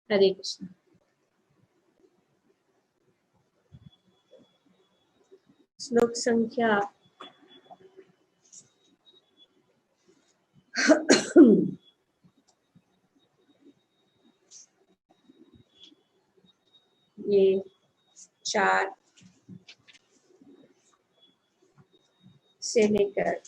हरे कृष्ण। श्लोक संख्या ये 4 से लेकर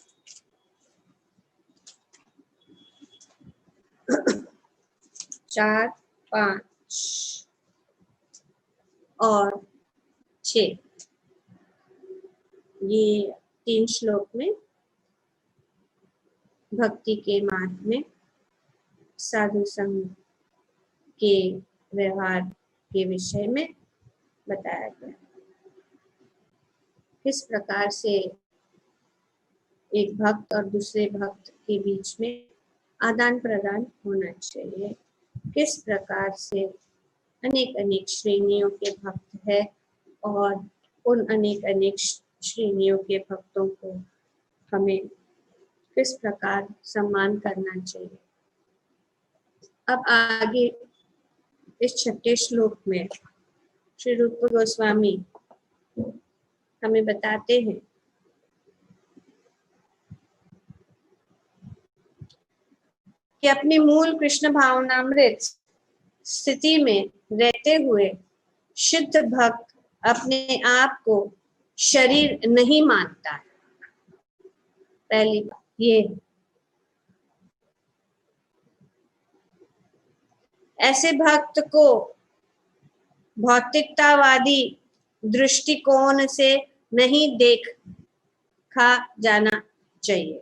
4, 5 और 6 ये 3 श्लोक में भक्ति के मार्ग में साधु संघ के व्यवहार के विषय में बताया गया। किस प्रकार से एक भक्त और दूसरे भक्त के बीच में आदान प्रदान होना चाहिए, किस प्रकार से अनेक अनेक श्रेणियों के भक्त है और उन अनेक अनेक श्रेणियों के भक्तों को हमें किस प्रकार सम्मान करना चाहिए। अब आगे इस 6ठे श्लोक में श्री रूप गोस्वामी हमें बताते हैं कि अपनी मूल कृष्ण भावनामृत स्थिति में रहते हुए शुद्ध भक्त अपने आप को शरीर नहीं मानता है। पहली बात ये है। ऐसे भक्त को भौतिकतावादी दृष्टिकोण से नहीं देखा जाना चाहिए।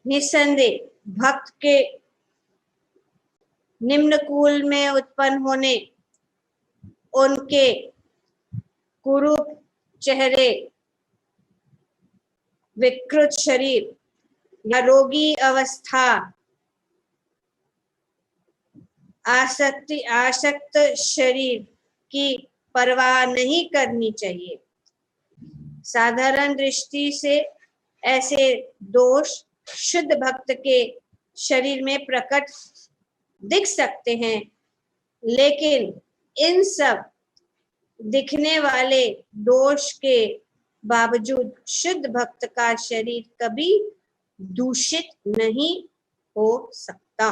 निस्संदेह भक्त के निम्न कुल में उत्पन्न होने, उनके कुरूप चेहरे, विकृत शरीर या रोगी अवस्था, आसक्त शरीर की परवाह नहीं करनी चाहिए। साधारण दृष्टि से ऐसे दोष शुद्ध भक्त के शरीर में प्रकट दिख सकते हैं, लेकिन इन सब दिखने वाले दोष के बावजूद शुद्ध भक्त का शरीर कभी दूषित नहीं हो सकता।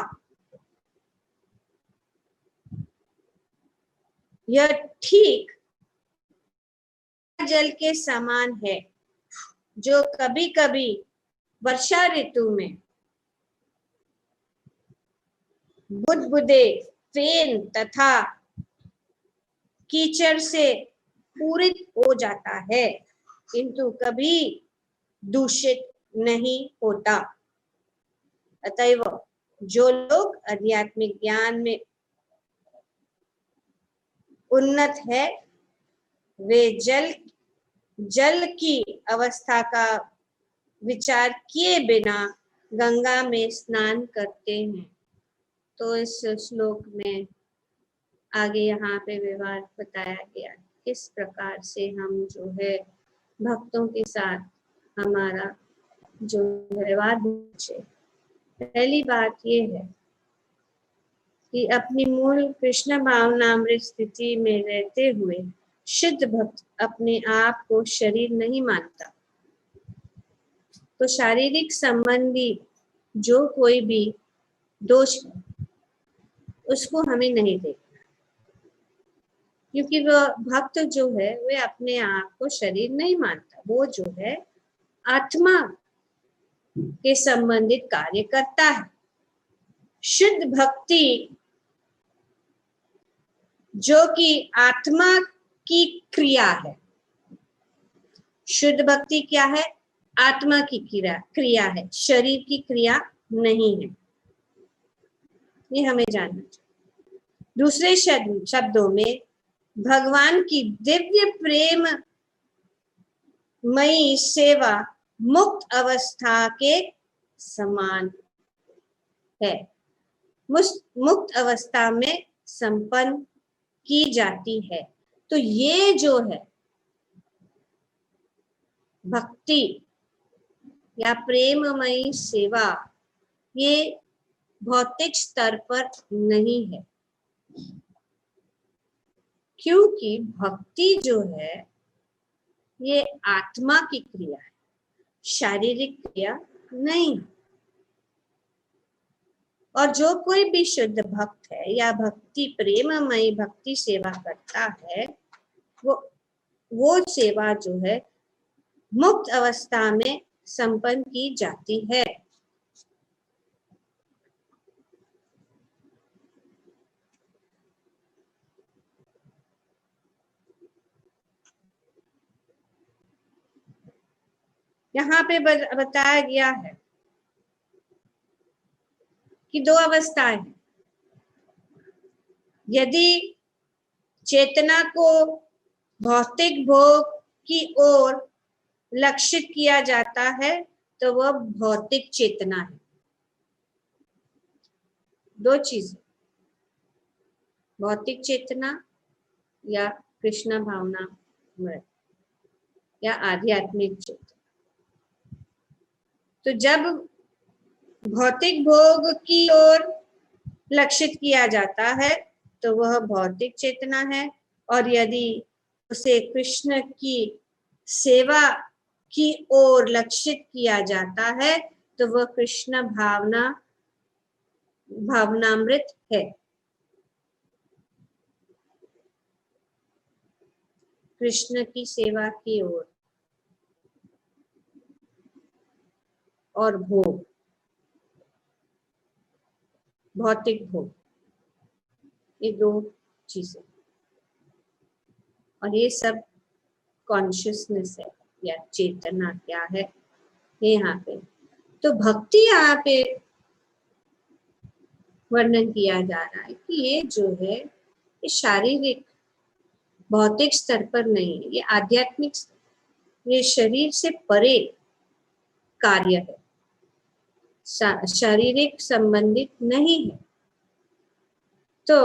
यह ठीक जल के समान है जो कभी कभी वर्षा ऋतु में बुदबुदे, फेन तथा कीचड़ से पूरित हो जाता है, किंतु कभी दूषित नहीं होता। अतएव जो लोग आध्यात्मिक ज्ञान में उन्नत है, वे जल की अवस्था का विचार किए बिना गंगा में स्नान करते हैं। तो इस श्लोक में आगे यहाँ पे व्यवहार बताया गया, किस प्रकार से हम जो है भक्तों के साथ हमारा जो व्यवहार होना चाहिए। पहली बात ये है कि अपनी मूल कृष्ण भावनामृत स्थिति में रहते हुए शुद्ध भक्त अपने आप को शरीर नहीं मानता। तो शारीरिक संबंधी जो कोई भी दोष है उसको हमें नहीं देखना, क्योंकि वह भक्त जो है वे अपने आप को शरीर नहीं मानता। वो जो है आत्मा के संबंधित कार्य करता है। शुद्ध भक्ति जो कि आत्मा की क्रिया है, शुद्ध भक्ति क्या है? आत्मा की क्रिया है, शरीर की क्रिया नहीं है। ये हमें जानना चाहिए। दूसरे शब्दों में भगवान की दिव्य प्रेम मई सेवा मुक्त अवस्था के समान है, मुक्त अवस्था में संपन्न की जाती है। तो ये जो है भक्ति या प्रेममयी सेवा, ये भौतिक स्तर पर नहीं है, क्योंकि भक्ति जो है ये आत्मा की क्रिया है, शारीरिक क्रिया नहीं। और जो कोई भी शुद्ध भक्त है या भक्ति प्रेममयी भक्ति सेवा करता है, वो सेवा जो है मुक्त अवस्था में संपन्न की जाती है। यहाँ पे बताया गया है कि दो अवस्थाएं हैं। यदि चेतना को भौतिक भोग की ओर लक्षित किया जाता है तो वह भौतिक चेतना है। दो चीजें, भौतिक चेतना या कृष्ण भावना या आध्यात्मिक चेतना। तो जब भौतिक भोग की ओर लक्षित किया जाता है तो वह भौतिक चेतना है, और यदि उसे कृष्ण की सेवा की ओर लक्षित किया जाता है तो वह कृष्ण भावनामृत है। कृष्ण की सेवा की ओर और भोग, भौतिक भोग, ये दो चीजें, और ये सब कॉन्शियसनेस है या चेतना क्या है ये यहाँ पे। तो भक्ति यहाँ पे वर्णन किया जा रहा है कि ये जो है ये शारीरिक भौतिक स्तर पर नहीं है, ये आध्यात्मिक, ये शरीर से परे कार्य है, शारीरिक संबंधित नहीं है। तो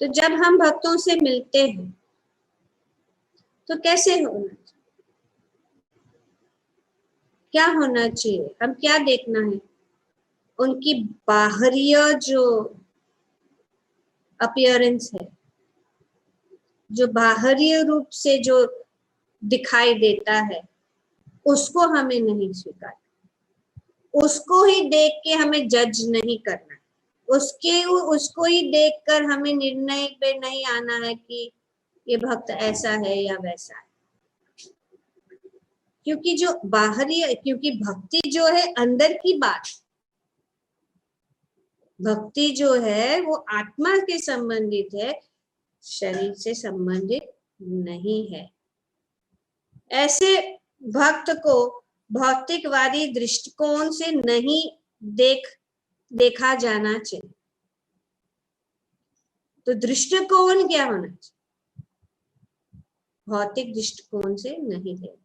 जब हम भक्तों से मिलते हैं तो कैसे होना चाहिए, क्या होना चाहिए, हम क्या देखना है? उनकी बाहरीय जो अपीयरेंस है, जो बाहरी रूप से जो दिखाई देता है, उसको हमें नहीं स्वीकार, उसको ही देख के हमें जज नहीं करना, उसको ही देखकर हमें निर्णय पे नहीं आना है कि ये भक्त ऐसा है या वैसा है। क्योंकि जो बाहरी, क्योंकि भक्ति जो है अंदर की बात, भक्ति जो है वो आत्मा के संबंधित है, शरीर से संबंधित नहीं है। ऐसे भक्त को भौतिकवादी दृष्टिकोण से नहीं देखा जाना चाहिए। तो दृष्टिकोण क्या होना चाहिए? भौतिक दृष्टिकोण से नहीं है।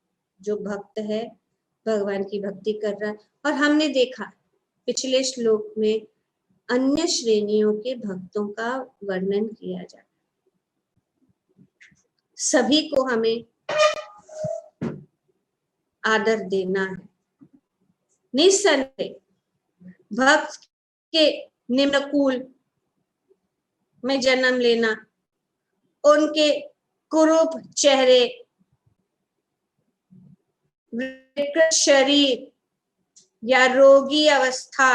जो भक्त है भगवान की भक्ति कर रहा है, और हमने देखा पिछले श्लोक में अन्य श्रेणियों के भक्तों का वर्णन किया जाता है। सभी को हमें आदर देना है। निस्संदेह भक्त के निम्न कुल में जन्म लेना, उनके कुरूप चेहरे, विकृत शरीर या रोगी अवस्था,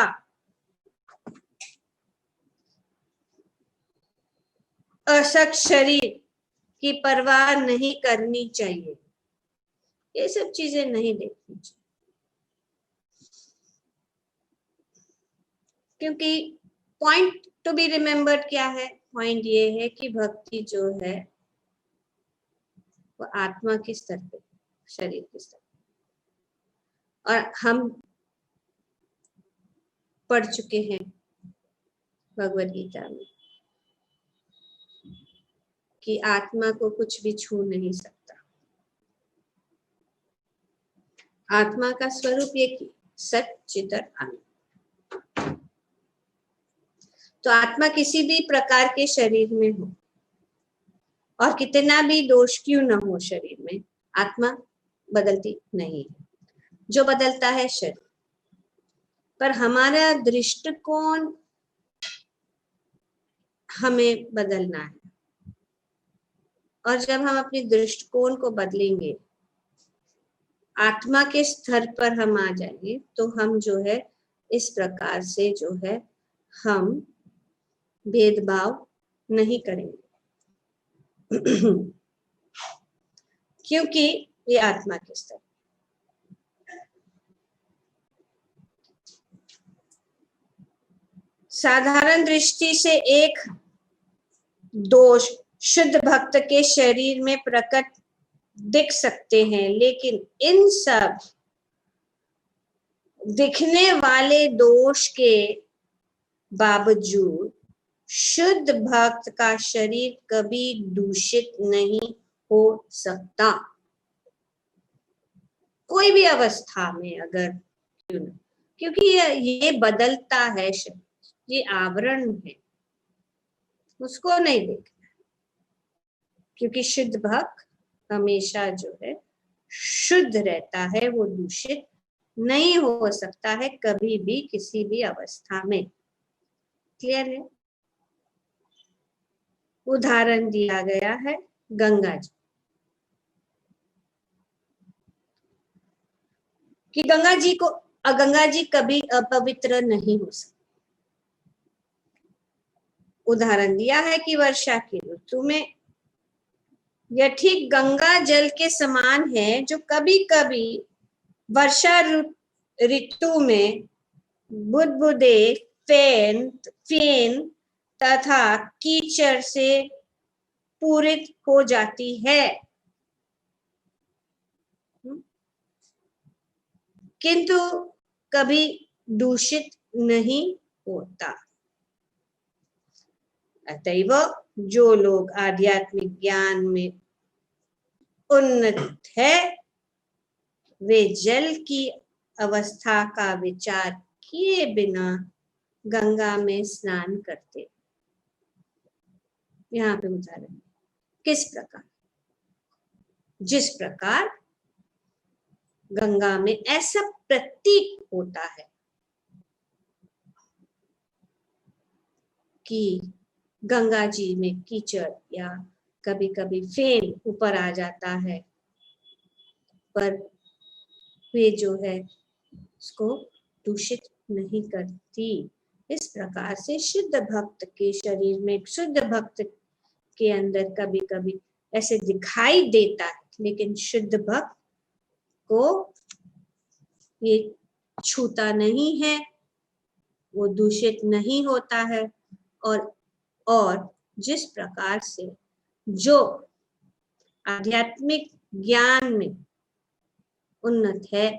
अशक्त शरीर की परवाह नहीं करनी चाहिए। ये सब चीजें नहीं देखनी चाहिए, क्योंकि पॉइंट टू बी रिमेम्बर्ड क्या है? पॉइंट ये है कि भक्ति जो है वो आत्मा के स्तर पे, शरीर के स्तर पे। और हम पढ़ चुके हैं भगवद गीता में कि आत्मा को कुछ भी छू नहीं सकता। आत्मा का स्वरूप ये कि सच्चिद आनंद। तो आत्मा किसी भी प्रकार के शरीर में हो और कितना भी दोष क्यों न हो शरीर में, आत्मा बदलती नहीं है। जो बदलता है शरीर, पर हमारा दृष्टिकोण हमें बदलना है। और जब हम अपनी दृष्टिकोण को बदलेंगे, आत्मा के स्तर पर हम आ जाएंगे, तो हम जो है इस प्रकार से जो है हम भेदभाव नहीं करेंगे क्योंकि ये आत्मा के स्तर। साधारण दृष्टि से एक दोष शुद्ध भक्त के शरीर में प्रकट दिख सकते हैं, लेकिन इन सब दिखने वाले दोष के बावजूद शुद्ध भक्त का शरीर कभी दूषित नहीं हो सकता, कोई भी अवस्था में अगर क्यों न, क्योंकि ये बदलता है शरीर, ये आवरण है, उसको नहीं देखना, क्योंकि शुद्ध भक्त हमेशा जो है शुद्ध रहता है, वो दूषित नहीं हो सकता है कभी भी किसी भी अवस्था में। क्लियर है? उदाहरण दिया गया है गंगा जी कि गंगा जी कभी अपवित्र नहीं हो सकती। उदाहरण दिया है कि वर्षा की ऋतु में यह ठीक गंगा जल के समान है, जो कभी कभी वर्षा ऋतु में बुदबुदे, फेन तथा कीचड़ से पूरित हो जाती है, किंतु कभी दूषित नहीं होता। अतएव जो लोग आध्यात्मिक ज्ञान में उन्नत है, वे जल की अवस्था का विचार किए बिना गंगा में स्नान करते। यहाँ पे उदाहरण किस प्रकार, जिस प्रकार गंगा में ऐसा प्रतीक होता है कि गंगा जी में कीचड़ या कभी कभी फेन ऊपर आ जाता है, पर वे जो है उसको दूषित नहीं करती। इस प्रकार से शुद्ध भक्त के शरीर में, शुद्ध भक्त के अंदर कभी कभी ऐसे दिखाई देता है, लेकिन शुद्ध भक्त को ये छूता नहीं है, वो दूषित नहीं होता है। और जिस प्रकार से जो आध्यात्मिक ज्ञान में उन्नत है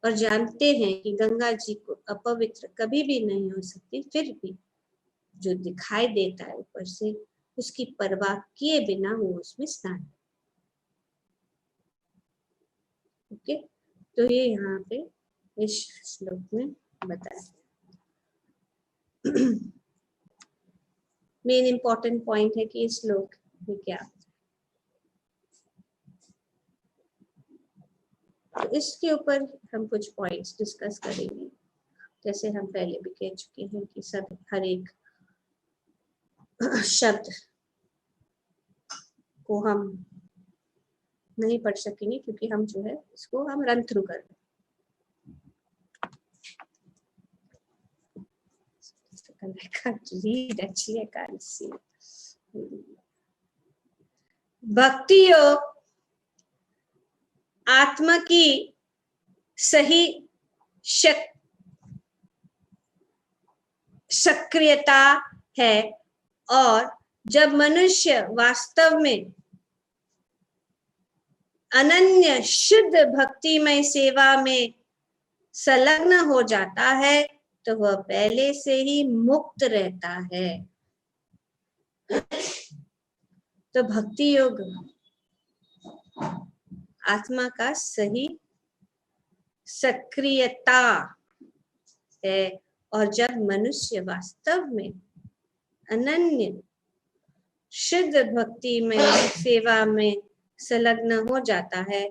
और जानते हैं कि गंगा जी को अपवित्र कभी भी नहीं हो सकती, फिर भी जो दिखाई देता है ऊपर से, उसकी परवाह किए बिना वो उसमें स्नान। ओके, तो ये यहाँ पे इस श्लोक में बताया। मेन इंपॉर्टेंट पॉइंट है कि इस श्लोक में क्या, तो इसके ऊपर हम कुछ पॉइंट्स डिस्कस करेंगे। जैसे हम पहले भी कह चुके हैं कि सब हर एक शब्द को हम नहीं पढ़ सकेंगे, क्योंकि हम जो है इसको हम रन थ्रू कर रहे हैं। I can't read actually, I can't see. भक्ति योग आत्मा की सही सक्रियता है, और जब मनुष्य वास्तव में अनन्य शुद्ध भक्तिमय सेवा में संलग्न हो जाता है, तो वह पहले से ही मुक्त रहता है। तो भक्ति योग आत्मा का सही सक्रियता है, और जब मनुष्य वास्तव में अनन्य शुद्ध भक्ति में सेवा में संलग्न हो जाता है,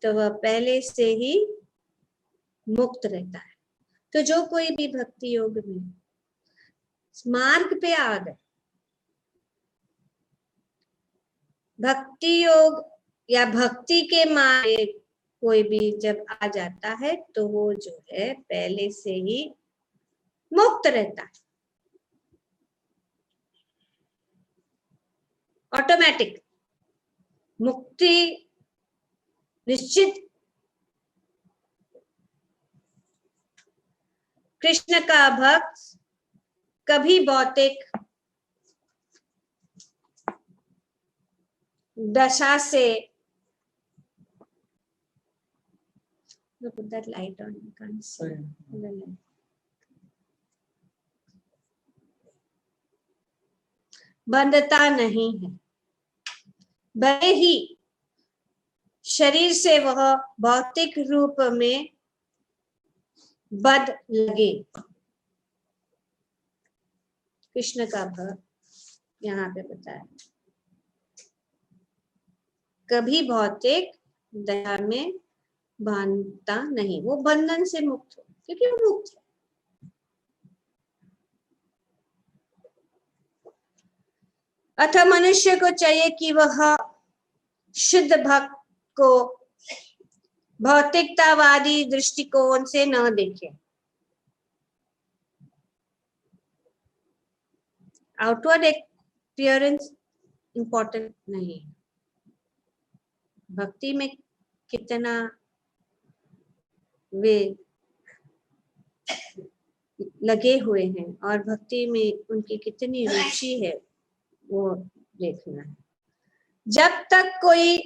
तो वह पहले से ही मुक्त रहता है। तो जो कोई भी भक्ति योग में मार्ग पे आ गए, भक्ति योग या भक्ति के मार्ग कोई भी जब आ जाता है तो वो जो है पहले से ही मुक्त रहता है, ऑटोमेटिक मुक्ति निश्चित। कृष्ण का भक्त कभी भौतिक दशा से लाइट ऑन बंधता नहीं है, भले ही शरीर से वह भौतिक रूप में बद लगे। कृष्ण का भक्त यहाँ पे बताया कभी भौतिक दया में बांधता नहीं, वो बंधन से मुक्त हो क्योंकि वो मुक्त है। अतः मनुष्य को चाहिए कि वह शुद्ध भक्त को भौतिकतावादी दृष्टिकोण से न देखे। आउटवर्ड अपीयरेंस इंपॉर्टेंट नहीं, भक्ति में कितना वे लगे हुए हैं और भक्ति में उनकी कितनी रुचि है वो देखना है। जब तक कोई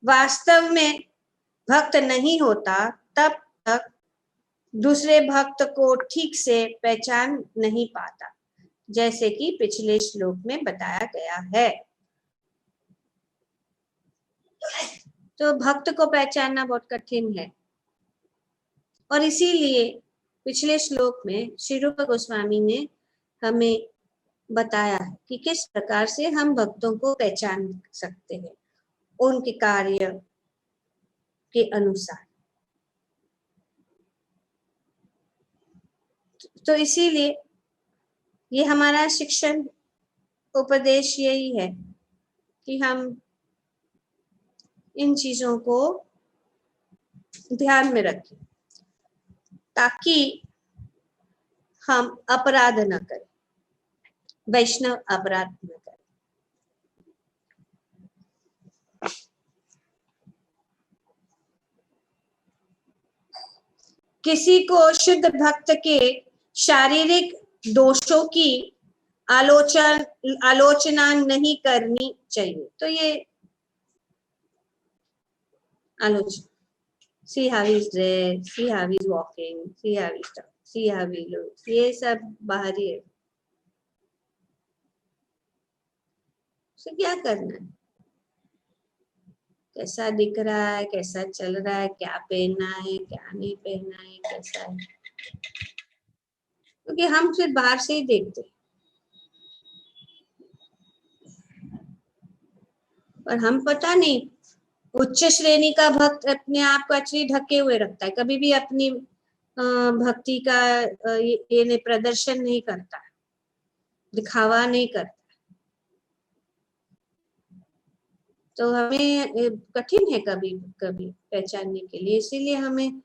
वास्तव में भक्त नहीं होता तब तक दूसरे भक्त को ठीक से पहचान नहीं पाता, जैसे कि पिछले श्लोक में बताया गया है। तो भक्त को पहचानना बहुत कठिन है और इसीलिए पिछले श्लोक में श्री रूप गोस्वामी ने हमें बताया है कि किस प्रकार से हम भक्तों को पहचान सकते हैं उनके कार्य के अनुसार। तो इसीलिए ये हमारा शिक्षण उपदेश यही है कि हम इन चीजों को ध्यान में रखें ताकि हम अपराध न करें, वैष्णव अपराध न करें। किसी को शुद्ध भक्त के शारीरिक दोषों की आलोचना नहीं करनी चाहिए। तो ये आलोचना, see how he's dressed, see how he's walking, see how he's talking, see how he looks, ये सब बाहरी है। उसे क्या करना है, कैसा दिख रहा है, कैसा चल रहा है, क्या पहनना है, क्या नहीं पहनना है, कैसा है, क्योंकि हम सिर्फ बाहर से ही देखते हैं और हम पता नहीं उच्च श्रेणी का भक्त अपने आप को एक्चुअली ढके हुए रखता है, कभी भी अपनी भक्ति का ये प्रदर्शन नहीं करता, दिखावा नहीं करता। तो हमें कठिन है कभी कभी पहचानने के लिए, इसीलिए हमें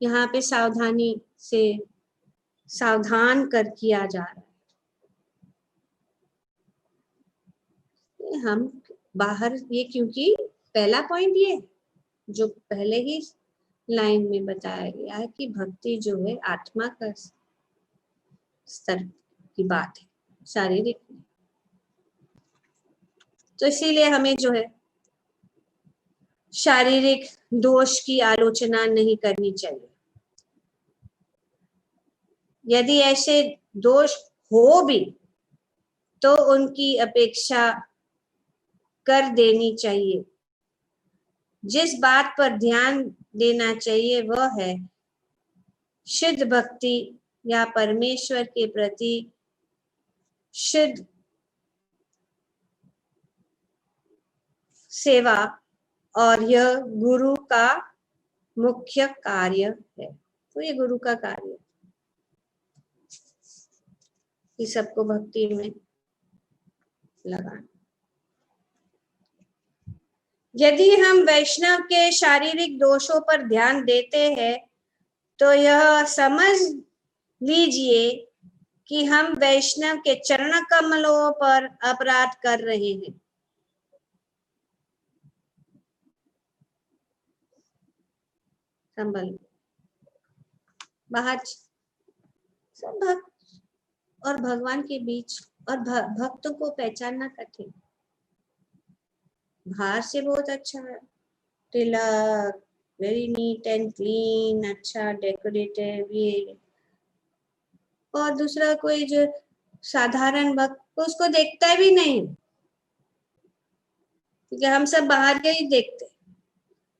यहाँ पे सावधानी से सावधान कर किया जा रहा है। हम बाहर ये, क्योंकि पहला पॉइंट ये जो पहले ही लाइन में बताया गया है कि भक्ति जो है आत्मा का स्तर की बात है, शारीरिक। तो इसीलिए हमें जो है शारीरिक दोष की आलोचना नहीं करनी चाहिए। यदि ऐसे दोष हो भी तो उनकी अपेक्षा कर देनी चाहिए। जिस बात पर ध्यान देना चाहिए वह है शुद्ध भक्ति या परमेश्वर के प्रति शुद्ध सेवा और यह गुरु का मुख्य कार्य है। तो ये गुरु का कार्य है कि सबको भक्ति में लगाना। यदि हम वैष्णव के शारीरिक दोषों पर ध्यान देते हैं तो यह समझ लीजिए कि हम वैष्णव के चरण कमलों पर अपराध कर रहे हैं। संभल बाहर सब भक्त और भगवान के बीच और भक्तों को पहचानना कठिन। बाहर से बहुत अच्छा है, तिलक वेरी नीट एंड क्लीन, अच्छा डेकोरेटिव ये, और दूसरा कोई जो साधारण भक्त उसको देखता भी नहीं, क्योंकि हम सब बाहर के ही देखते।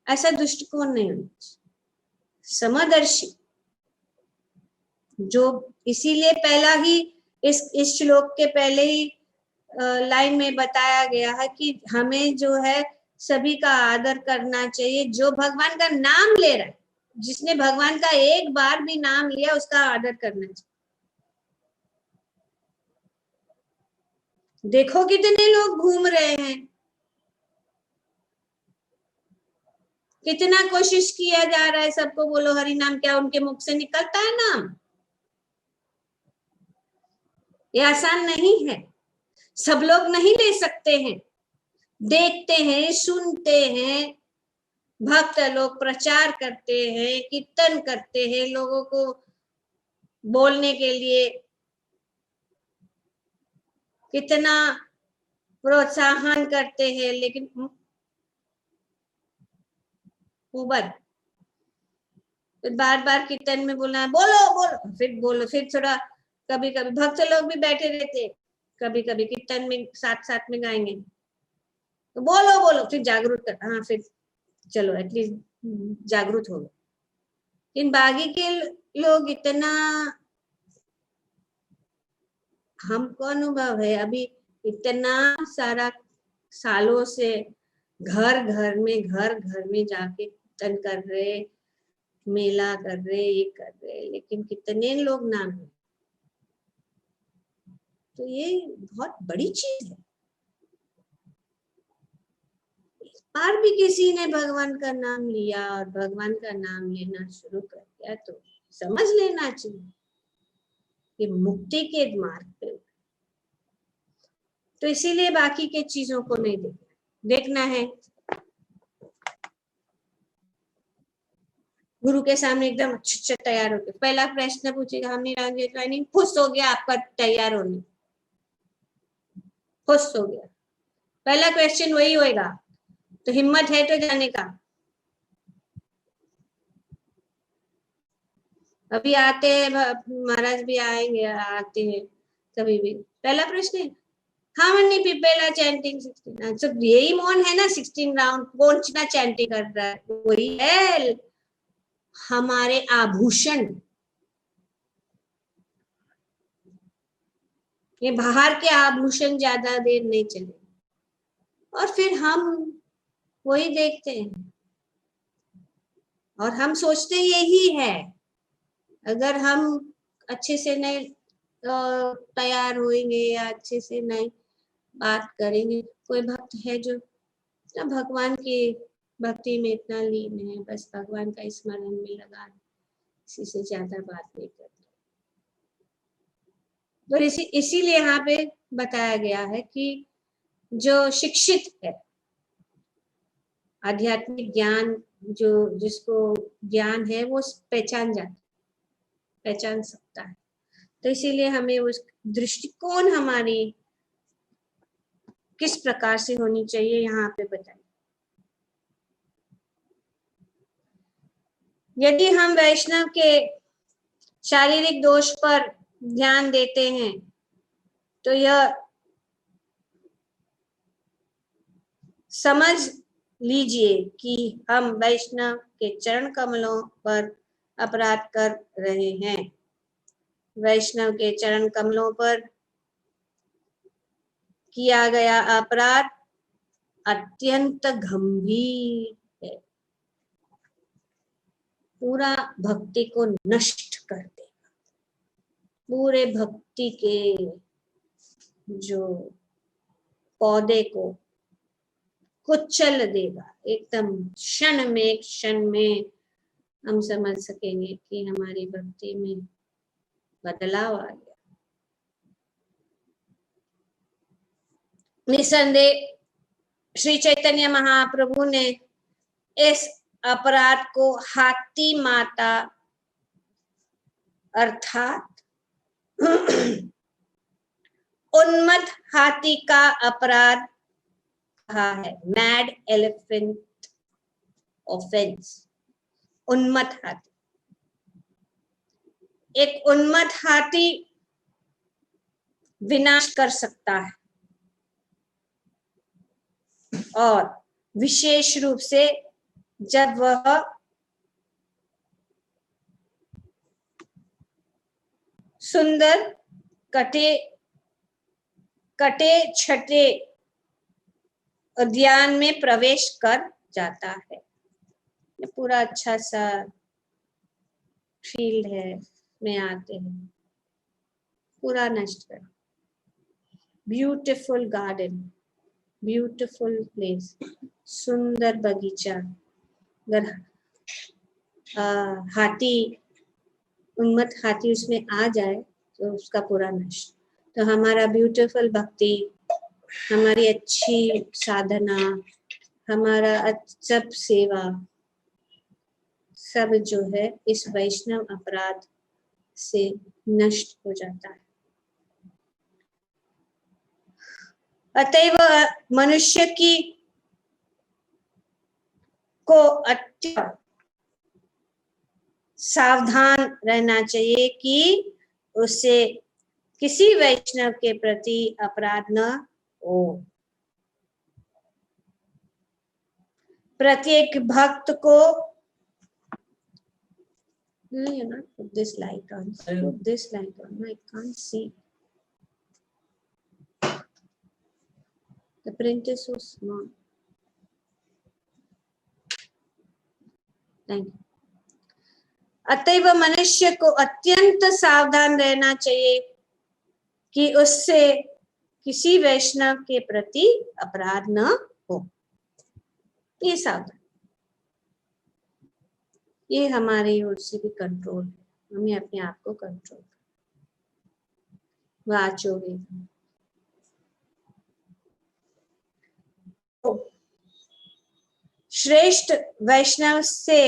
ऐसा दृष्टिकोण नहीं होना चाहिए, समदर्शी, जो इसीलिए पहला ही इस श्लोक के पहले ही लाइन में बताया गया है कि हमें जो है सभी का आदर करना चाहिए। जो भगवान का नाम ले रहा है, जिसने भगवान का एक बार भी नाम लिया उसका आदर करना चाहिए। देखो कितने लोग घूम रहे हैं, कितना कोशिश किया जा रहा है सबको बोलो हरि नाम, क्या उनके मुख से निकलता है नाम? ये आसान नहीं है, सब लोग नहीं ले सकते हैं। देखते हैं, सुनते हैं, भक्त लोग प्रचार करते हैं, कीर्तन करते हैं, लोगों को बोलने के लिए कितना प्रोत्साहन करते हैं, लेकिन उबद फिर बार बार कीर्तन में बोलना है, बोलो बोलो, फिर बोलो, फिर थोड़ा कभी कभी भक्त लोग भी बैठे रहते, कभी कभी कीर्तन में साथ साथ में गाएंगे तो बोलो बोलो, फिर जागरूक कर, हाँ फिर चलो एटलीस्ट जागरूक हो गए। इन बागी के लोग इतना, हमको अनुभव है अभी, इतना सारा सालों से घर घर में जाके कीर्तन कर रहे, मेला कर रहे, ये कर रहे, लेकिन कितने लोग नाम है। तो ये बहुत बड़ी चीज है। और भी किसी ने भगवान का नाम लिया और भगवान का नाम लेना शुरू कर दिया तो समझ लेना चाहिए कि मुक्ति के मार्ग पे। तो इसीलिए बाकी के चीजों को नहीं देखना है। गुरु के सामने एकदम अच्छे तैयार होके पहला प्रश्न पूछेगा, हमने ट्रेनिंग खुश हो गया आपका तैयार होने, खुश हो गया, पहला क्वेश्चन वही होएगा। तो हिम्मत है तो जाने का। अभी आते हैं महाराज भी आएंगे, आते हैं कभी भी, पहला प्रश्न है how many people are chanting 16? So यही मौन है ना, 16 राउंड कौन सा चैंटिंग कर रहा है? वही है हमारे आभूषण। ये बाहर के आभूषण ज्यादा देर नहीं चले, और फिर हम वही देखते हैं और हम सोचते यही है। अगर हम अच्छे से नहीं तैयार होंगे या अच्छे से नहीं बात करेंगे, कोई भक्त है जो भगवान की भक्ति में इतना लीन है, बस भगवान का स्मरण में लगा, किसी से ज्यादा बात नहीं करता। तो इसीलिए यहाँ पे बताया गया है कि जो शिक्षित है, आध्यात्मिक ज्ञान जो जिसको ज्ञान है वो पहचान सकता है। तो इसीलिए हमें उस दृष्टिकोण हमारी किस प्रकार से होनी चाहिए यहाँ पे बताइए। यदि हम वैष्णव के शारीरिक दोष पर ध्यान देते हैं तो यह समझ लीजिए कि हम वैष्णव के चरण कमलों पर अपराध कर रहे हैं। वैष्णव के चरण कमलों पर किया गया अपराध अत्यंत गंभीर है, पूरा भक्ति को नष्ट कर देगा, पूरे भक्ति के जो पौधे को कुचल देगा। एकदम क्षण में हम समझ सकेंगे कि हमारी भक्ति में बदलाव आ गया। निसंदेह श्री चैतन्य महाप्रभु ने इस अपराध को हाथी माता अर्थात उन्मत्त हाथी का अपराध कहा है। Mad elephant offence. उन्मत्त हाथी, एक उन्मत्त हाथी विनाश कर सकता है, और विशेष रूप से जब वह सुंदर कटे छठे उद्यान में प्रवेश कर जाता है। ये पूरा अच्छा सा फील्ड है, में आते हैं, पूरा नष्ट कर। ब्यूटीफुल गार्डन, ब्यूटीफुल प्लेस, सुंदर बगीचा, अगर हाथी, उन्मत्त हाथी उसमें आ जाए तो उसका पूरा नष्ट। तो हमारा ब्यूटीफुल भक्ति, हमारी अच्छी साधना, हमारा सब सेवा, सब जो है इस वैष्णव अपराध से नष्ट हो जाता है। अतएव मनुष्य को अत्यंत सावधान रहना चाहिए कि उसे किसी वैष्णव के प्रति अपराध न हो। प्रत्येक भक्त को put this light on. Put this light on. I can't see. The print is so small. Thank you. अतएव मनुष्य को अत्यंत सावधान रहना चाहिए कि उससे किसी वैष्णव के प्रति अपराध न हो। ये सावधान, ये हमारी ओर से भी कंट्रोल है, हमें अपने आप को कंट्रोल। वाचोगे श्रेष्ठ वैष्णव से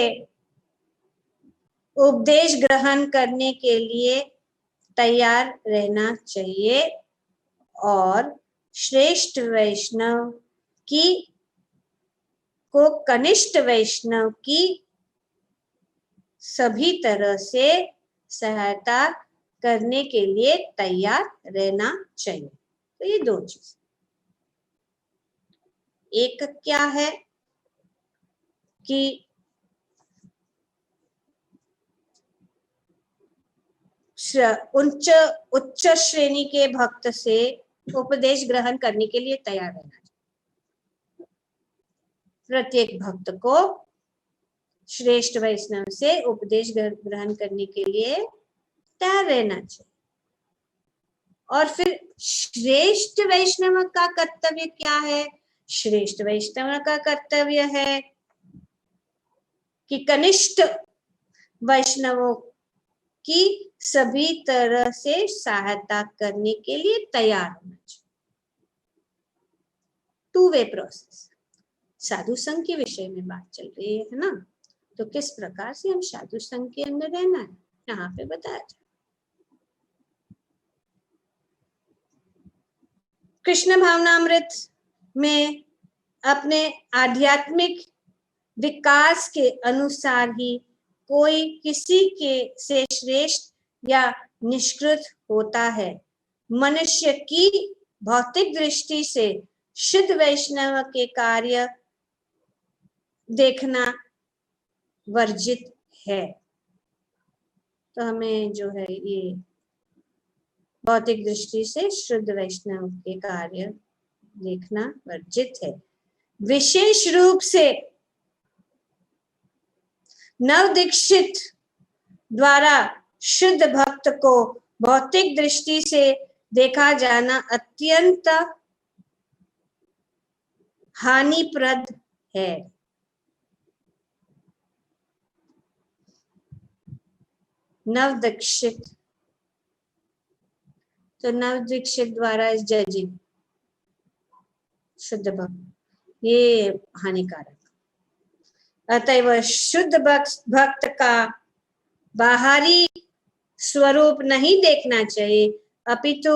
उपदेश ग्रहण करने के लिए तैयार रहना चाहिए, और श्रेष्ठ वैष्णव को कनिष्ठ वैष्णव की सभी तरह से सहायता करने के लिए तैयार रहना चाहिए। तो ये दो चीज, एक क्या है कि उच्च श्रेणी के भक्त से उपदेश ग्रहण करने के लिए तैयार रहना चाहिए। प्रत्येक भक्त को श्रेष्ठ वैष्णव से उपदेश ग्रहण करने के लिए तैयार रहना चाहिए। और फिर श्रेष्ठ वैष्णव का कर्तव्य क्या है? श्रेष्ठ वैष्णव का कर्तव्य है कि कनिष्ठ वैष्णवों की सभी तरह से सहायता करने के लिए तैयार होना चाहिए। Two way process. साधु संघ के विषय में बात चल रही है ना, तो किस प्रकार से हम साधु संघ के अंदर रहना है यहाँ पे बताया जाए। कृष्ण भावनामृत में अपने आध्यात्मिक विकास के अनुसार ही कोई किसी के से श्रेष्ठ या निष्कृत होता है। मनुष्य की भौतिक दृष्टि से शुद्ध वैष्णव के कार्य देखना वर्जित है। तो हमें जो है ये भौतिक दृष्टि से शुद्ध वैष्णव के कार्य देखना वर्जित है। विशेष रूप से नवदीक्षित द्वारा शुद्ध भक्त को भौतिक दृष्टि से देखा जाना अत्यंत हानिप्रद है। नवदीक्षित, तो नवदीक्षित द्वारा इस जजिंग शुद्ध भक्त, ये हानिकारक। अतएव शुद्ध भक्त का बाहरी स्वरूप नहीं देखना चाहिए, अपितु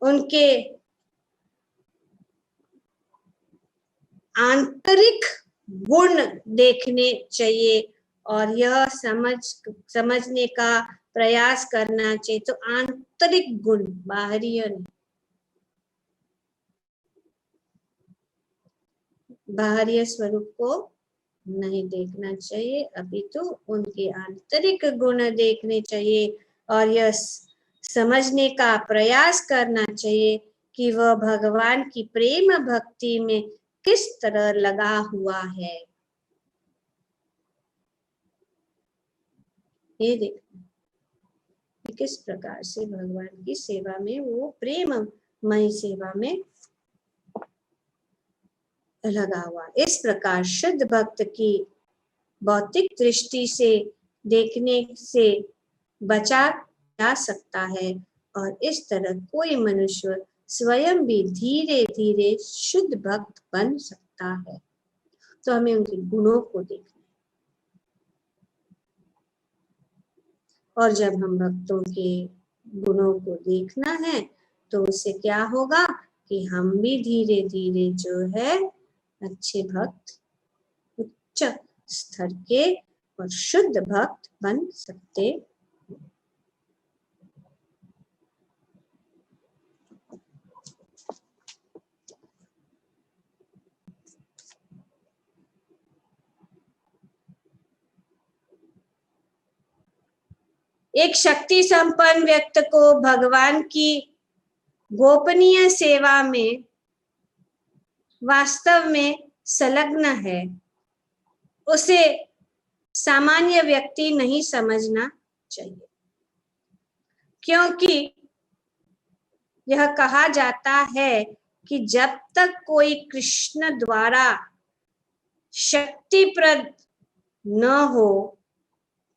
उनके आंतरिक गुण देखने चाहिए और यह समझने का प्रयास करना चाहिए। तो आंतरिक गुण, बाहरी नहीं, बाहरी स्वरूप को नहीं देखना चाहिए, अभी तो उनके आंतरिक गुण देखने चाहिए और यह समझने का प्रयास करना चाहिए कि वह भगवान की प्रेम भक्ति में किस तरह लगा हुआ है। ये देखना किस प्रकार से भगवान की सेवा में, वो प्रेममयी सेवा में लगा हुआ। इस प्रकार शुद्ध भक्त की भौतिक दृष्टि से देखने से बचा जा सकता है और इस तरह कोई मनुष्य स्वयं भी धीरे धीरे शुद्ध भक्त बन सकता है। तो हमें उनके गुणों को देखना, और जब हम भक्तों के गुणों को देखना है तो उससे क्या होगा कि हम भी धीरे धीरे जो है अच्छे भक्त, उच्च स्तर के और शुद्ध भक्त बन सकते। एक शक्ति संपन्न व्यक्ति को भगवान की गोपनीय सेवा में वास्तव में संलग्न है, उसे सामान्य व्यक्ति नहीं समझना चाहिए, क्योंकि यह कहा जाता है कि जब तक कोई कृष्ण द्वारा शक्तिप्रद न हो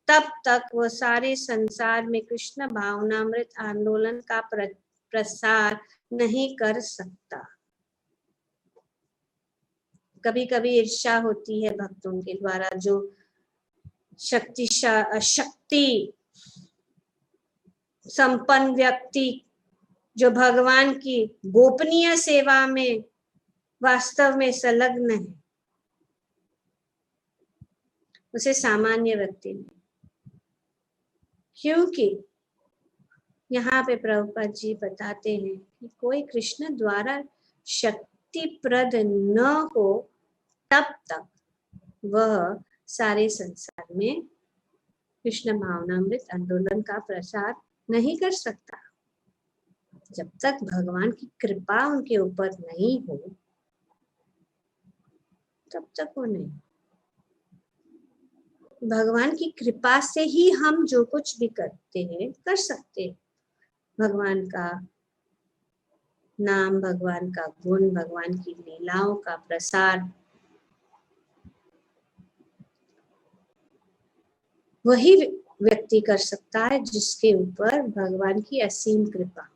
तब तक वह सारे संसार में कृष्ण भावनामृत आंदोलन का प्रसार नहीं कर सकता। कभी कभी ईर्ष्या होती है भक्तों के द्वारा, जो शक्ति संपन्न व्यक्ति जो भगवान की गोपनीय सेवा में वास्तव में संलग्न है, उसे सामान्य व्यक्ति नहीं। क्योंकि यहाँ पे प्रभुपाद जी बताते हैं कि कोई कृष्ण द्वारा शक्तिप्रद न हो तब तक वह सारे संसार में कृष्ण भावनामृत आंदोलन का प्रसार नहीं कर सकता। जब तक भगवान की कृपा उनके ऊपर नहीं हो तब तक वो नहीं। भगवान की कृपा से ही हम जो कुछ भी करते हैं कर सकते हैं। भगवान का नाम, भगवान का गुण, भगवान की लीलाओं का प्रसार वही व्यक्ति कर सकता है जिसके ऊपर भगवान की असीम कृपा।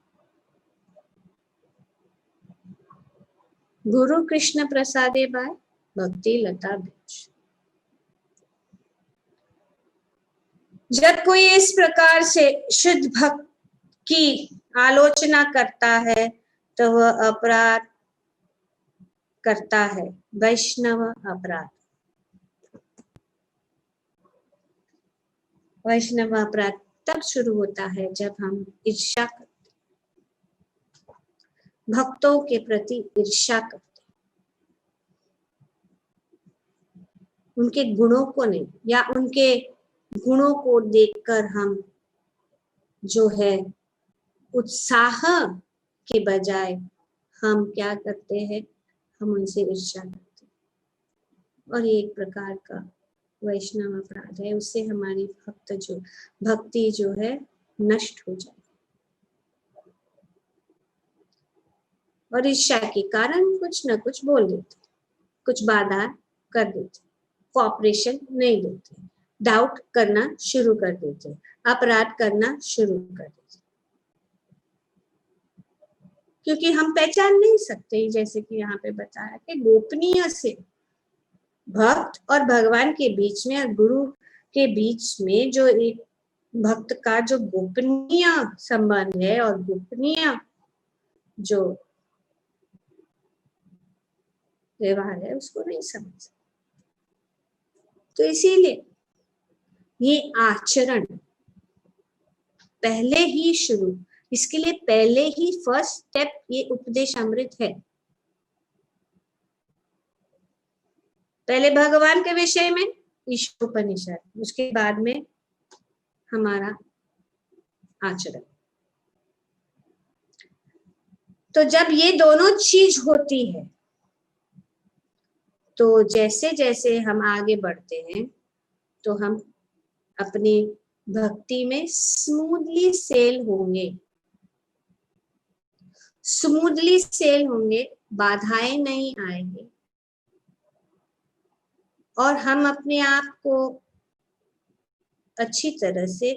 गुरु कृष्ण प्रसादे बाय भक्ति लता बिच। जब कोई इस प्रकार से शुद्ध भक्त की आलोचना करता है तो वह अपराध करता है, वैष्णव अपराध। वैष्णव अपराध तब शुरू होता है जब हम ईर्ष्या करते, भक्तों के प्रति ईर्ष्या करते, उनके गुणों को नहीं, या उनके गुणों को देखकर हम जो है उत्साह के बजाय हम क्या करते हैं, हम उनसे ईर्ष्या करते हैं और ये एक प्रकार का वैष्णव अपराध है। उससे हमारी भक्ति जो है नष्ट हो जाए और ईर्ष्या के कारण कुछ न कुछ बोल देते, कुछ बाधा कर देते, कोऑपरेशन नहीं देते, डाउट करना शुरू कर देते, अपराध करना शुरू कर देते, क्योंकि हम पहचान नहीं सकते। जैसे कि यहाँ पे बताया कि गोपनीय से भक्त और भगवान के बीच में और गुरु के बीच में जो एक भक्त का जो गोपनीय संबंध है और गोपनीय जो व्यवहार है उसको नहीं समझ। तो इसीलिए ये आचरण पहले ही शुरू, इसके लिए पहले ही फर्स्ट स्टेप ये उपदेश अमृत है। पहले भगवान के विषय में ईशोपनिषद, उसके बाद में हमारा आचरण। तो जब ये दोनों चीज होती है तो जैसे जैसे हम आगे बढ़ते हैं तो हम अपनी भक्ति में स्मूथली सेल होंगे, स्मूथली सेल होंगे, बाधाएं नहीं आएंगे और हम अपने आप को अच्छी तरह से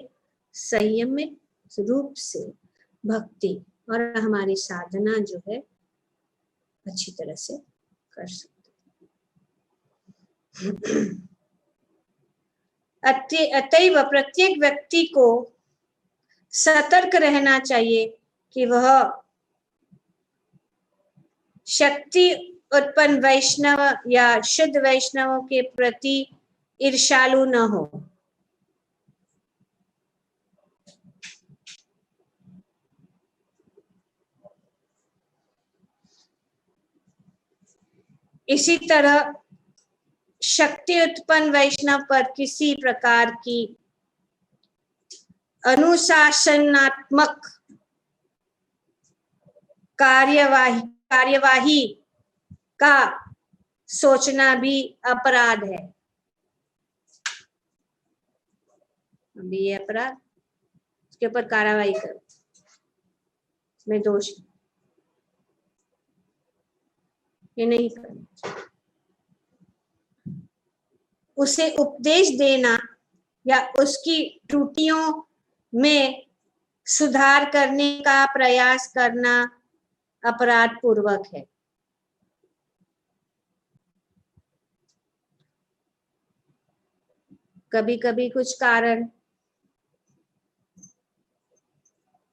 संयमित रूप से भक्ति और हमारी साधना जो है अच्छी तरह से कर सकते। अतएव प्रत्येक व्यक्ति को सतर्क रहना चाहिए कि वह शक्ति उत्पन्न वैष्णव या शुद्ध वैष्णवों के प्रति ईर्ष्यालु न हो। इसी तरह शक्ति उत्पन्न वैष्णव पर किसी प्रकार की अनुशासनात्मक कार्यवाही का सोचना भी अपराध है। अभी ये अपराध, उसके ऊपर कार्रवाई करो, मैं दोष, ये नहीं करना। उसे उपदेश देना या उसकी त्रुटियों में सुधार करने का प्रयास करना अपराध पूर्वक है। कभी कभी कुछ कारण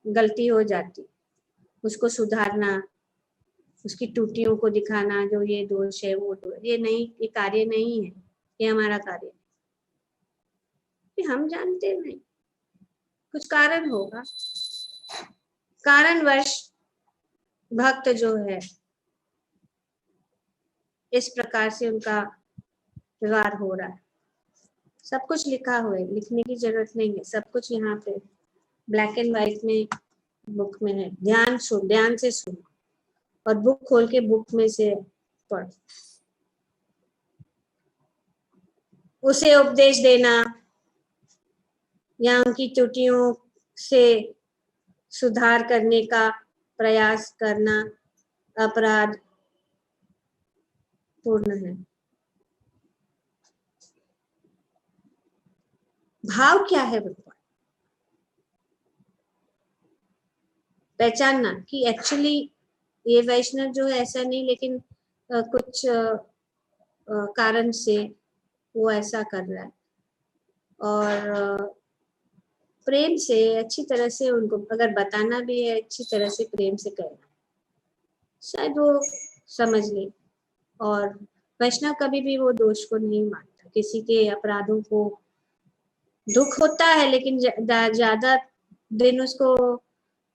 गलती हो जाती, उसको सुधारना, उसकी त्रुटियों को दिखाना, जो ये दोष है वो दोष, ये नहीं, ये कार्य नहीं है, ये हमारा कार्य है। हम जानते नहीं, कुछ कारण होगा, कारणवश भक्त जो है इस प्रकार से उनका व्यवहार हो रहा है। सब कुछ लिखा हुआ है, लिखने की जरूरत नहीं है, सब कुछ यहाँ पे ब्लैक एंड व्हाइट में बुक में है। ध्यान से सुनो और बुक खोल के बुक में से पढ़। उसे उपदेश देना या उनकी त्रुटियों से सुधार करने का प्रयास करना अपराध पूर्ण है। भाव क्या है भगवान, पहचानना कि एक्चुअली ये वैष्णव जो है ऐसा नहीं, लेकिन कुछ कारण से वो ऐसा कर रहा है और प्रेम से अच्छी तरह से उनको अगर बताना भी है, अच्छी तरह से प्रेम से कहना, शायद वो समझ ले। और वैष्णव कभी भी वो दोष को नहीं मानता, किसी के अपराधों को दुख होता है लेकिन ज्यादा दिन उसको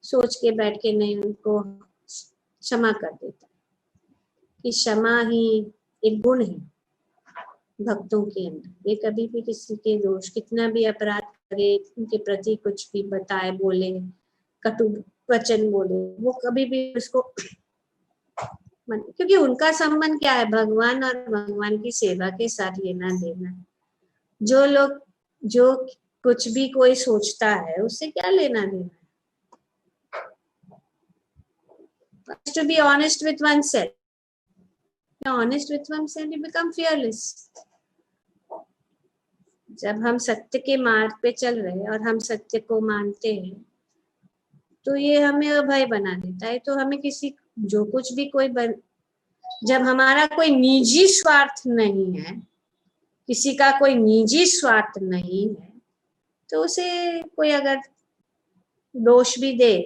सोच के बैठ के नहीं, उनको क्षमा कर देता कि क्षमा ही एक गुण है भक्तों के अंदर। ये कभी भी किसी के दोष, कितना भी अपराध करे, उनके प्रति कुछ भी बताए, बोले, कटु वचन बोले, वो कभी भी उसको क्योंकि उनका संबंध क्या है, भगवान और भगवान की सेवा के साथ लेना देना। जो लोग जो कुछ भी कोई सोचता है उससे क्या लेना देना। To be honest with oneself. Honest with oneself, you become fearless. जब हम सत्य के मार्ग पे चल रहे हैं और हम सत्य को मानते हैं तो ये हमें अभय बना देता है। तो हमें किसी जो कुछ भी जब हमारा कोई निजी स्वार्थ नहीं है, किसी का कोई निजी स्वार्थ नहीं है, तो उसे कोई अगर दोष भी दे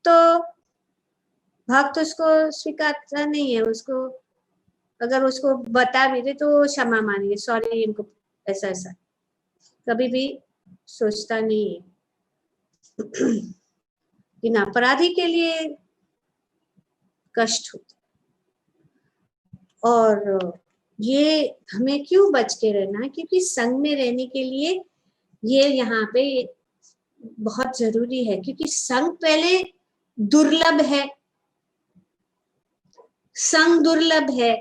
तो भक्त उसको स्वीकारता नहीं है। उसको अगर उसको बता भी दे तो क्षमा मानेंगे, सॉरी इनको ऐसा ऐसा, कभी भी सोचता नहीं है। इन अपराधी के लिए कष्ट होता। और ये हमें क्यों बच के रहना, क्योंकि संग में रहने के लिए ये यहाँ पे बहुत जरूरी है। क्योंकि संग पहले दुर्लभ है, संग दुर्लभ है।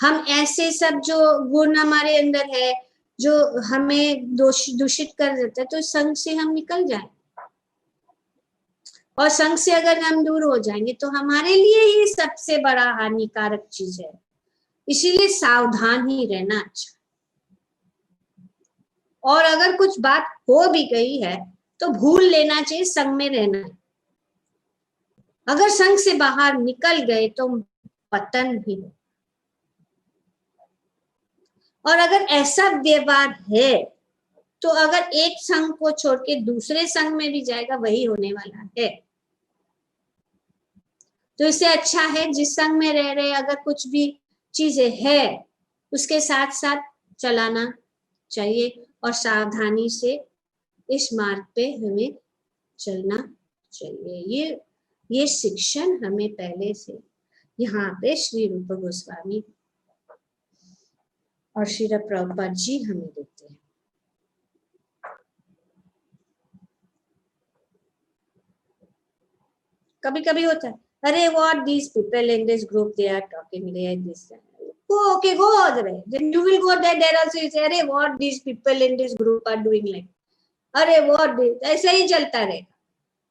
हम ऐसे सब जो गुण हमारे अंदर है जो हमें दूषित कर देता है, तो संग से हम निकल जाए। और संग से अगर हम दूर हो जाएंगे तो हमारे लिए ही सबसे बड़ा हानिकारक चीज है। इसीलिए सावधान ही रहना अच्छा। और अगर कुछ बात हो भी गई है तो भूल लेना चाहिए, संग में रहना है। अगर संग से बाहर निकल गए तो पतन भी हो। और अगर ऐसा व्यवहार है तो अगर एक संघ को छोड़ के दूसरे संघ में भी जाएगा, वही होने वाला है। तो इससे अच्छा है जिस संघ में रह रहे अगर कुछ भी चीजें है उसके साथ साथ चलाना चाहिए और सावधानी से इस मार्ग पे हमें चलना चाहिए। ये शिक्षण हमें पहले से यहाँ पे श्री रूप गोस्वामी और श्री प्रभुपाद जी हमें देते हैं। कभी कभी होता है, अरे what these people in this group they are talking like this. Okay, go there. Then you will go there. There also you say, अरे what these people in this group are doing like. अरे what this, ऐसा ही चलता रहेगा।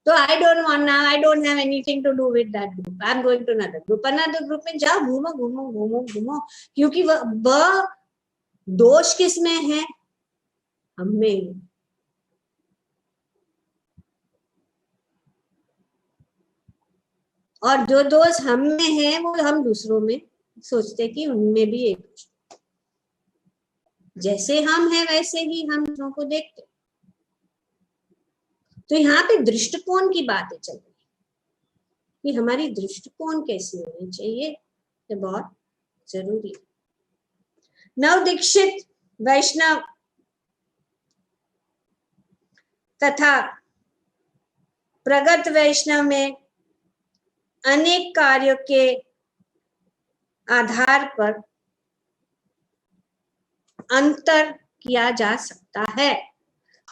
तो I don't want now. I don't have anything to do with that group. I'm going to another group. Another group में जाओ, घूमो घूमो घूमो घूमो। क्योंकि वह दोष किसमें है? हमें। और जो दोष हम में है वो हम दूसरों में सोचते कि उनमें भी एक, जैसे हम हैं वैसे ही हम दूसरों को देखते। तो यहाँ पे दृष्टिकोण की बातें चल रही है कि हमारी दृष्टिकोण कैसी होनी चाहिए, ये बहुत जरूरी है। नव दीक्षित वैष्णव तथा प्रगत वैष्णव में अनेक कार्यों के आधार पर अंतर किया जा सकता है।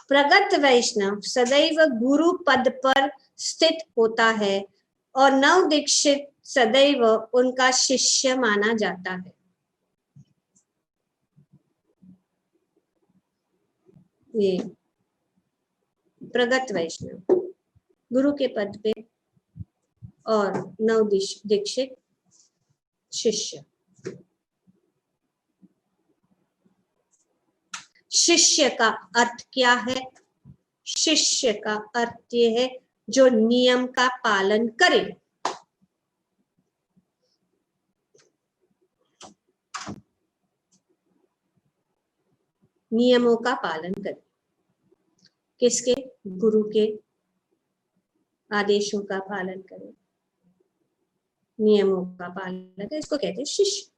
प्रगत वैष्णव सदैव गुरु पद पर स्थित होता है और नव दीक्षित सदैव उनका शिष्य माना जाता है। ये प्रगत वैष्णव गुरु के पद पे और नव दीक्षित शिष्य। शिष्य का अर्थ क्या है? शिष्य का अर्थ ये है जो नियम का पालन करे। नियमों का पालन करे। किसके? गुरु के आदेशों का पालन करे, नियमों का पालन करे। इसको कहते हैं शिष्य।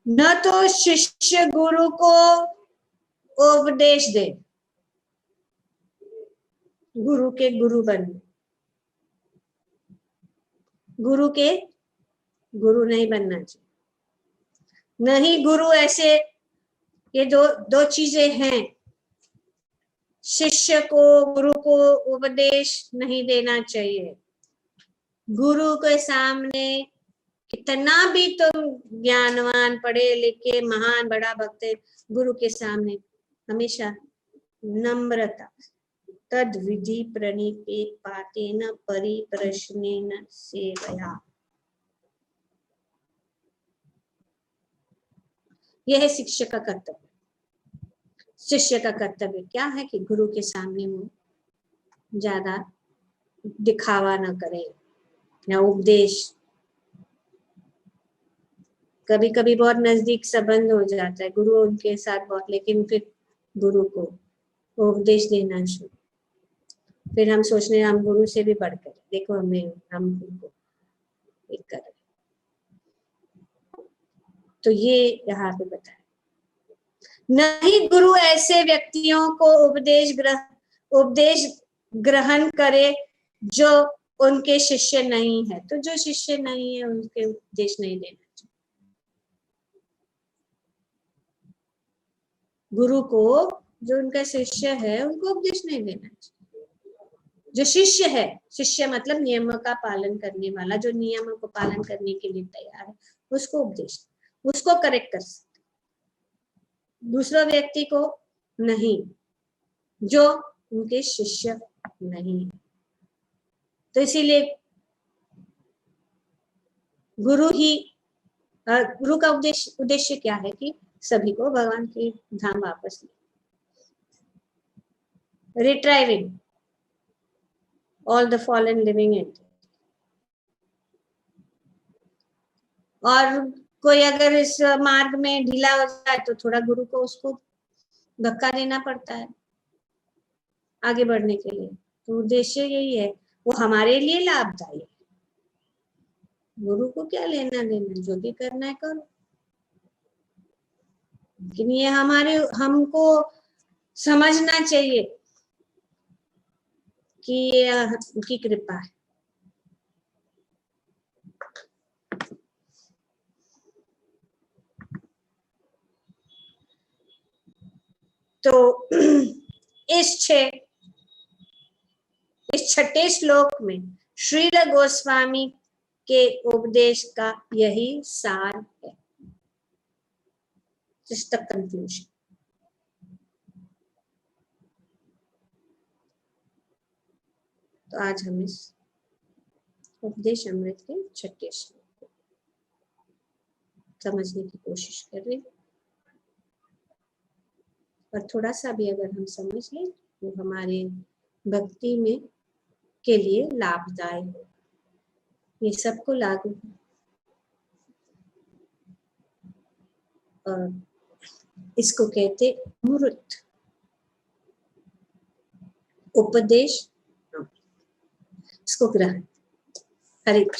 न तो शिष्य गुरु को उपदेश दे, गुरु के गुरु बने, गुरु के गुरु नहीं बनना चाहिए। नहीं गुरु ऐसे, ये दो चीजें हैं। शिष्य को गुरु को उपदेश नहीं देना चाहिए। गुरु के सामने कितना भी तुम ज्ञानवान, पढ़े लिखे, महान, बड़ा भक्त है, गुरु के सामने हमेशा नम्रता। तद विधि प्रणीपेत पातेन परिप्रश्नेन सेवया। यह है शिक्षक का कर्तव्य। शिष्य का कर्तव्य क्या है कि गुरु के सामने वो ज्यादा दिखावा न करे या उपदेश। कभी कभी बहुत नजदीक संबंध हो जाता है गुरु उनके साथ बहुत, लेकिन फिर गुरु को उपदेश देना शुरू, फिर हम सोचने हम गुरु से भी बढ़कर, देखो हम उनको एक कर। तो ये यहाँ पे बताया, नहीं गुरु ऐसे व्यक्तियों को उपदेश ग्रहण करे जो उनके शिष्य नहीं है। तो जो शिष्य नहीं है उनके उपदेश नहीं देना चाहिए। गुरु को जो उनका शिष्य है उनको उपदेश नहीं देना चाहिए। जो शिष्य है, शिष्य मतलब नियमों का पालन करने वाला, जो नियमों को पालन करने के लिए तैयार है, उसको उपदेश, उसको करेक्ट कर सकते, दूसरा व्यक्ति को नहीं, जो उनके शिष्य नहीं। तो इसीलिए गुरु का उद्देश्य क्या है कि सभी को भगवान के धाम वापस ले, retrieving all the fallen living entity. और कोई अगर इस मार्ग में ढीला हो जाए तो थोड़ा गुरु को उसको धक्का देना पड़ता है आगे बढ़ने के लिए। तो उद्देश्य यही है, वो हमारे लिए लाभदायी है। गुरु को क्या लेना देना, जो भी करना है करो, लेकिन ये हमको समझना चाहिए कि ये उनकी कृपा है। तो इस छठे श्लोक में श्रील गोस्वामी के उपदेश का यही सार है, जिस तक कंक्लूजन। तो आज हम इस उपदेश अमृत के छठे श्लोक को समझने की कोशिश कर रहे हैं, और थोड़ा सा भी अगर हम समझ लें तो हमारे भक्ति में के लिए लाभदायक हो। ये सबको लागू है। और इसको कहते अमृत उपदेश, इसको ग्रहण। हरे कृष्ण।